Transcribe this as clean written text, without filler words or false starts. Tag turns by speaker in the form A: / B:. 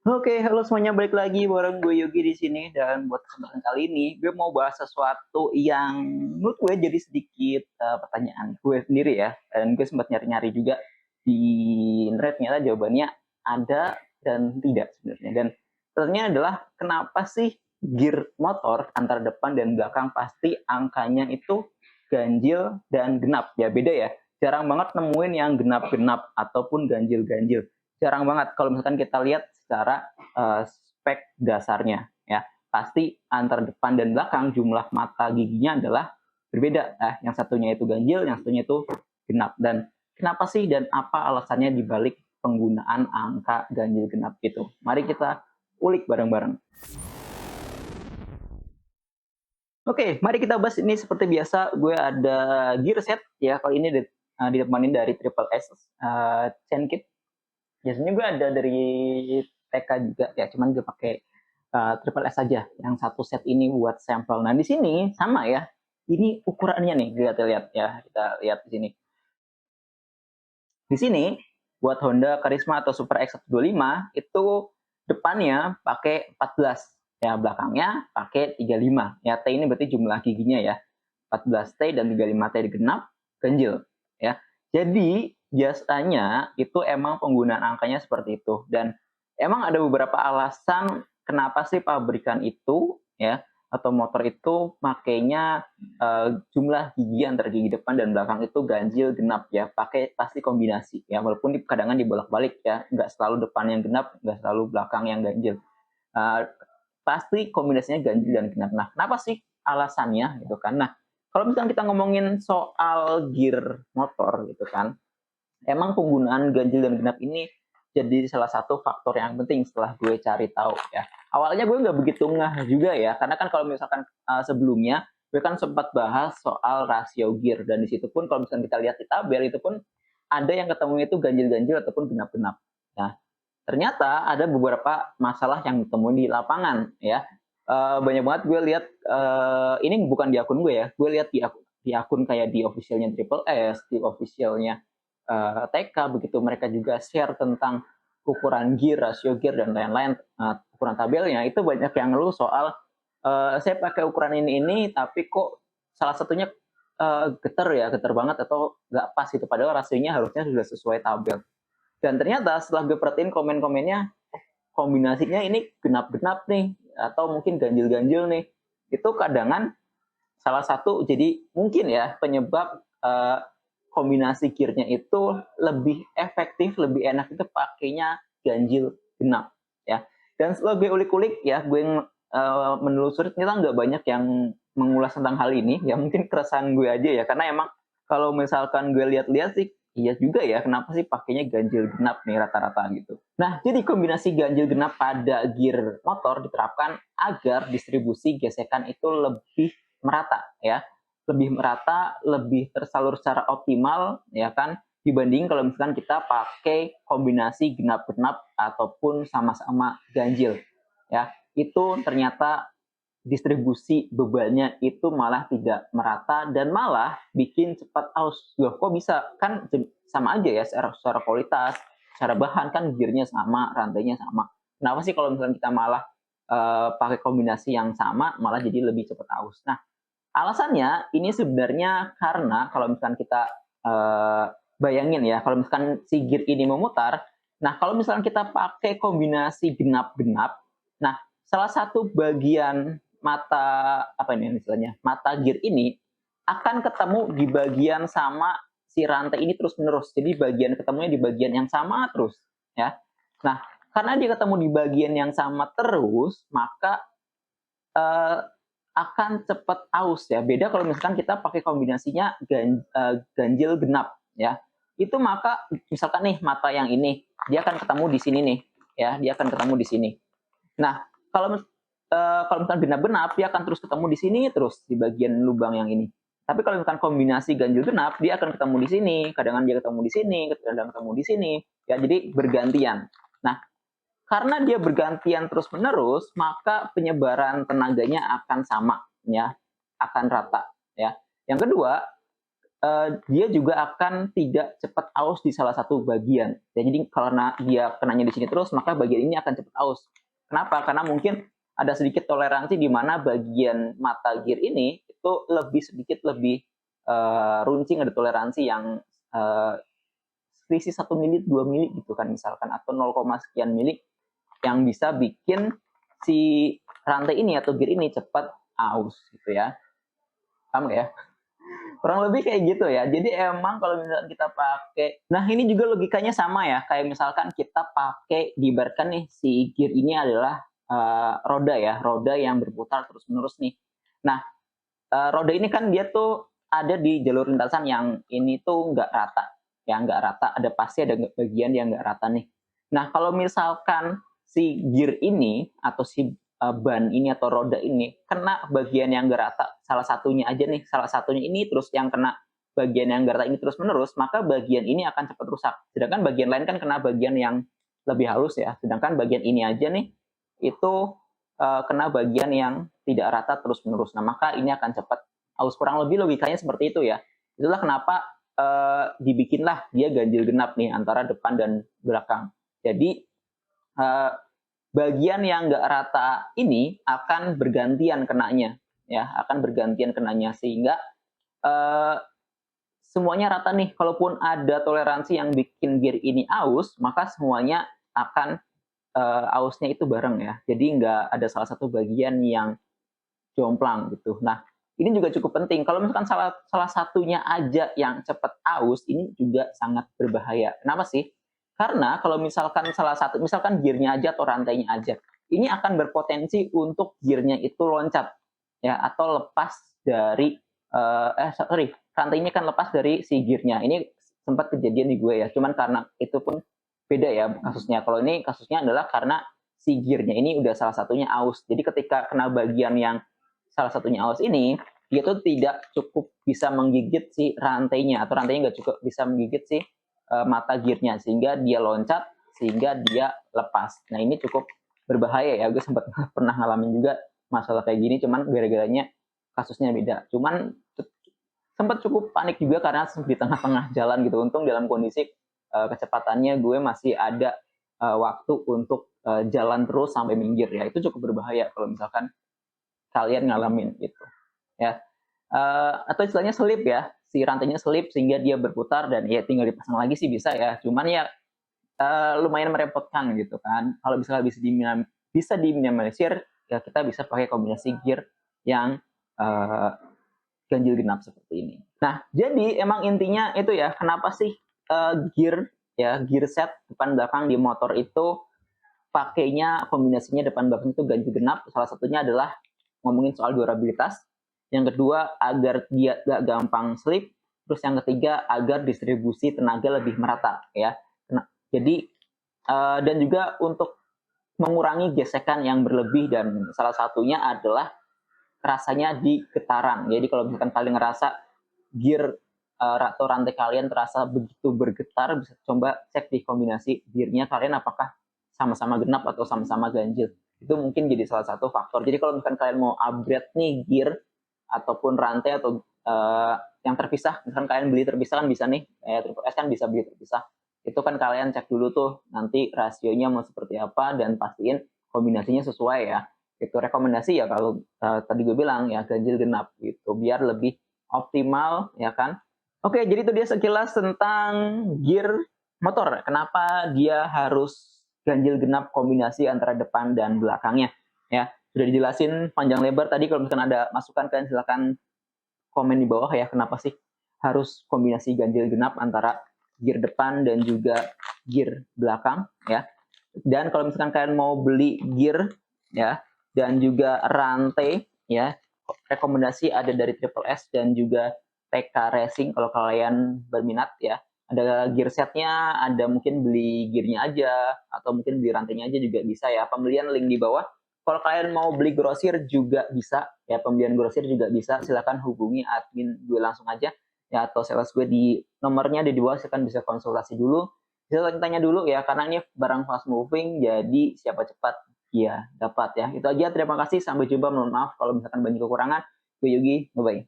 A: Oke, halo semuanya, balik lagi bareng gue Yogi di sini dan buat kesempatan kali ini gue mau bahas sesuatu yang menurut gue jadi sedikit pertanyaan gue sendiri ya, dan gue sempat nyari-nyari juga di internet, ternyata jawabannya ada dan tidak sebenarnya. Dan pertanyaannya adalah kenapa sih gear motor antara depan dan belakang pasti angkanya itu ganjil dan genap ya, beda ya. Jarang banget nemuin yang genap-genap ataupun ganjil-ganjil, jarang banget kalau misalkan kita lihat secara spek dasarnya ya. Pasti antara depan dan belakang jumlah mata giginya adalah berbeda. Yang satunya itu ganjil, yang satunya itu genap. Dan kenapa sih dan apa alasannya dibalik penggunaan angka ganjil genap itu? Mari kita ulik bareng-bareng. Oke, mari kita bahas ini seperti biasa. Gue ada gear set ya, kali ini ditemanin dari Triple S Chain Kit. Biasanya gue ada dari TK juga ya, cuman gue pakai Triple S saja. Yang satu set ini buat sampel. Nah, di sini sama ya. Ini ukurannya nih, kita lihat ya. Kita lihat di sini. Di sini buat Honda Karisma atau Super X125 itu depannya pakai 14 ya, belakangnya pakai 35 ya. T ini berarti jumlah giginya ya, 14T dan 35T digenap ganjil ya. Jadi biasanya itu emang penggunaan angkanya seperti itu, dan emang ada beberapa alasan kenapa sih pabrikan itu ya atau motor itu makainya jumlah gigi antara gigi depan dan belakang itu ganjil genap ya, pakai pasti kombinasi ya, walaupun kadang dibolak-balik ya, nggak selalu depan yang genap, nggak selalu belakang yang ganjil. uh, Pasti kombinasinya ganjil dan genap. Nah, kenapa sih alasannya gitu kan? Nah, kalau misalnya kita ngomongin soal gear motor gitu kan, emang penggunaan ganjil dan genap ini jadi salah satu faktor yang penting setelah gue cari tahu ya. Awalnya gue nggak begitu ngeh juga ya, karena kan kalau misalkan sebelumnya gue kan sempat bahas soal rasio gear, dan di situ pun kalau misalnya kita lihat di tabel itu pun ada yang ketemu itu ganjil-ganjil ataupun genap-genap. Nah, ternyata ada beberapa masalah yang ditemui di lapangan ya. Banyak banget gue lihat, ini bukan di akun gue ya, gue lihat di akun kayak di officialnya Triple S, di officialnya TK begitu, mereka juga share tentang ukuran gear, rasio gear dan lain-lain, ukuran tabelnya itu banyak yang ngeluh soal saya pakai ukuran ini tapi kok salah satunya geter ya, geter banget atau nggak pas gitu, padahal rasionya harusnya sudah sesuai tabel. Dan ternyata setelah gue perhatiin komen-komennya, kombinasinya ini genap-genap nih, atau mungkin ganjil-ganjil nih. Itu kadangan salah satu jadi mungkin ya penyebab kombinasi gearnya itu lebih efektif, lebih enak itu pakainya ganjil genap ya. Dan setelah gue ulik-ulik ya, gue menelusuri, ternyata nggak banyak yang mengulas tentang hal ini ya, mungkin keresahan gue aja ya, karena emang kalau misalkan gue lihat-lihat sih iya juga ya, kenapa sih pakainya ganjil genap nih rata-rata gitu. Nah, jadi kombinasi ganjil genap pada gear motor diterapkan agar distribusi gesekan itu lebih merata ya, lebih merata, lebih tersalur secara optimal ya kan, dibanding kalau misalkan kita pakai kombinasi genap-genap ataupun sama-sama ganjil ya. Itu ternyata distribusi bebannya itu malah tidak merata dan malah bikin cepat aus. Loh, kok bisa? Kan sama aja ya, secara kualitas, secara bahan kan gearnya sama, rantainya sama. Kenapa sih kalau misalnya kita malah pakai kombinasi yang sama malah jadi lebih cepat aus? Nah, alasannya ini sebenarnya karena kalau misalkan kita bayangin ya, kalau misalkan si gear ini memutar, nah kalau misalkan kita pakai kombinasi genap-genap, nah salah satu bagian mata apa ini istilahnya, mata gear ini akan ketemu di bagian sama si rantai ini terus-menerus. Jadi bagian ketemunya di bagian yang sama terus ya. Nah, karena dia ketemu di bagian yang sama terus, maka uh, akan cepat aus ya. Beda kalau misalkan kita pakai kombinasinya ganjil genap ya. Itu maka misalkan nih mata yang ini dia akan ketemu di sini nih ya, dia akan ketemu di sini. Nah, kalau misalkan genap-genap dia akan terus ketemu di sini terus di bagian lubang yang ini. Tapi kalau misalkan kombinasi ganjil genap dia akan ketemu di sini, kadang dia ketemu di sini, kadang ketemu di sini ya, jadi bergantian. Nah, karena dia bergantian terus-menerus, maka penyebaran tenaganya akan sama ya, akan rata ya. Yang kedua, dia juga akan tidak cepat aus di salah satu bagian. Ya, jadi karena dia kenanya di sini terus, maka bagian ini akan cepat aus. Kenapa? Karena mungkin ada sedikit toleransi di mana bagian mata gear ini itu sedikit lebih runcing, ada toleransi yang selisih 1 mili, 2 mili gitu kan misalkan, atau 0, sekian mili yang bisa bikin si rantai ini atau gear ini cepat aus gitu ya. Paham nggak ya? Kurang lebih kayak gitu ya. Jadi emang kalau misalkan kita pakai, nah ini juga logikanya sama ya. Kayak misalkan kita pakai, diibaratkan nih si gear ini adalah roda ya, roda yang berputar terus menerus nih. Nah, roda ini kan dia tuh ada di jalur lintasan yang ini tuh nggak rata, ya nggak rata. Ada pasti ada bagian yang nggak rata nih. Nah, kalau misalkan si gear ini atau si ban ini atau roda ini kena bagian yang nggak rata, salah satunya aja nih, salah satunya ini terus yang kena bagian yang nggak rata ini terus menerus, maka bagian ini akan cepat rusak. Sedangkan bagian lain kan kena bagian yang lebih halus ya. Sedangkan bagian ini aja nih itu kena bagian yang tidak rata terus menerus. Nah, maka ini akan cepat aus. Kurang lebih logikanya seperti itu ya. Itulah kenapa dibikinlah dia ganjil genap nih antara depan dan belakang. Jadi bagian yang nggak rata ini akan bergantian kenanya, ya, akan bergantian kenanya sehingga semuanya rata nih. Kalaupun ada toleransi yang bikin gear ini aus, maka semuanya akan ausnya itu bareng ya. Jadi nggak ada salah satu bagian yang jomplang gitu. Nah, ini juga cukup penting. Kalau misalkan salah satunya aja yang cepat aus, ini juga sangat berbahaya. Kenapa sih? Karena kalau misalkan salah satu, misalkan gearnya aja atau rantainya aja, ini akan berpotensi untuk gearnya itu loncat, ya, atau lepas dari, sorry, rantainya kan lepas dari si gearnya. Ini sempat kejadian di gue ya, cuman karena itu pun beda ya kasusnya. Kalau ini kasusnya adalah karena si gearnya ini udah salah satunya aus. Jadi ketika kena bagian yang salah satunya aus ini, dia tuh tidak cukup bisa menggigit si rantainya, atau rantainya nggak cukup bisa menggigit si mata gearnya, sehingga dia loncat, sehingga dia lepas. Nah, ini cukup berbahaya ya. Gue sempat pernah ngalamin juga masalah kayak gini, cuman gara-garanya kasusnya beda. Cuman sempat cukup panik juga karena di tengah-tengah jalan gitu. Untung dalam kondisi kecepatannya gue masih ada waktu untuk jalan terus sampai minggir ya. Itu cukup berbahaya kalau misalkan kalian ngalamin gitu ya. Atau istilahnya selip ya, si rantainya selip sehingga dia berputar dan ya tinggal dipasang lagi sih bisa ya, cuman ya lumayan merepotkan gitu kan. Kalau misalnya bisa diminimalisir, ya kita bisa pakai kombinasi gear yang ganjil genap seperti ini. Nah, jadi emang intinya itu ya, kenapa sih gear ya, gear set depan belakang di motor itu pakainya kombinasinya depan belakang itu ganjil genap. Salah satunya adalah ngomongin soal durabilitas. Yang kedua, agar dia gak gampang slip. Terus yang ketiga, agar distribusi tenaga lebih merata ya. Nah, jadi dan juga untuk mengurangi gesekan yang berlebih, dan salah satunya adalah rasanya di getaran. Jadi kalau misalkan kalian ngerasa gear atau rantai kalian terasa begitu bergetar, bisa coba cek di kombinasi gearnya kalian apakah sama-sama genap atau sama-sama ganjil. Itu mungkin jadi salah satu faktor. Jadi kalau misalkan kalian mau upgrade nih gear ataupun rantai atau yang terpisah, misalkan kalian beli terpisah kan bisa nih, Triple S kan bisa beli terpisah. Itu kan kalian cek dulu tuh nanti rasionya mau seperti apa dan pastiin kombinasinya sesuai ya. Itu rekomendasi ya kalau tadi gue bilang ya ganjil genap gitu biar lebih optimal ya kan. Oke, jadi itu dia sekilas tentang gear motor. Kenapa dia harus ganjil genap kombinasi antara depan dan belakangnya ya. Sudah dijelasin panjang lebar tadi. Kalau misalkan ada masukan kalian silakan komen di bawah ya, kenapa sih harus kombinasi ganjil genap antara gear depan dan juga gear belakang ya. Dan kalau misalkan kalian mau beli gear ya dan juga rantai ya, rekomendasi ada dari Triple S dan juga TK Racing kalau kalian berminat ya. Ada gear setnya, ada mungkin beli gearnya aja atau mungkin beli rantainya aja juga bisa ya. Pembelian link di bawah. Kalau kalian mau beli grosir juga bisa ya, pembelian grosir juga bisa. Silakan hubungi admin gue langsung aja ya, atau sales gue di nomornya di bawah. Silakan bisa konsultasi dulu, bisa tanya dulu ya, karena ini barang fast moving, jadi siapa cepat ya dapat ya. Itu aja, terima kasih, sampai jumpa. Mohon maaf kalau misalkan banyak kekurangan. Gue Yogi, bye bye.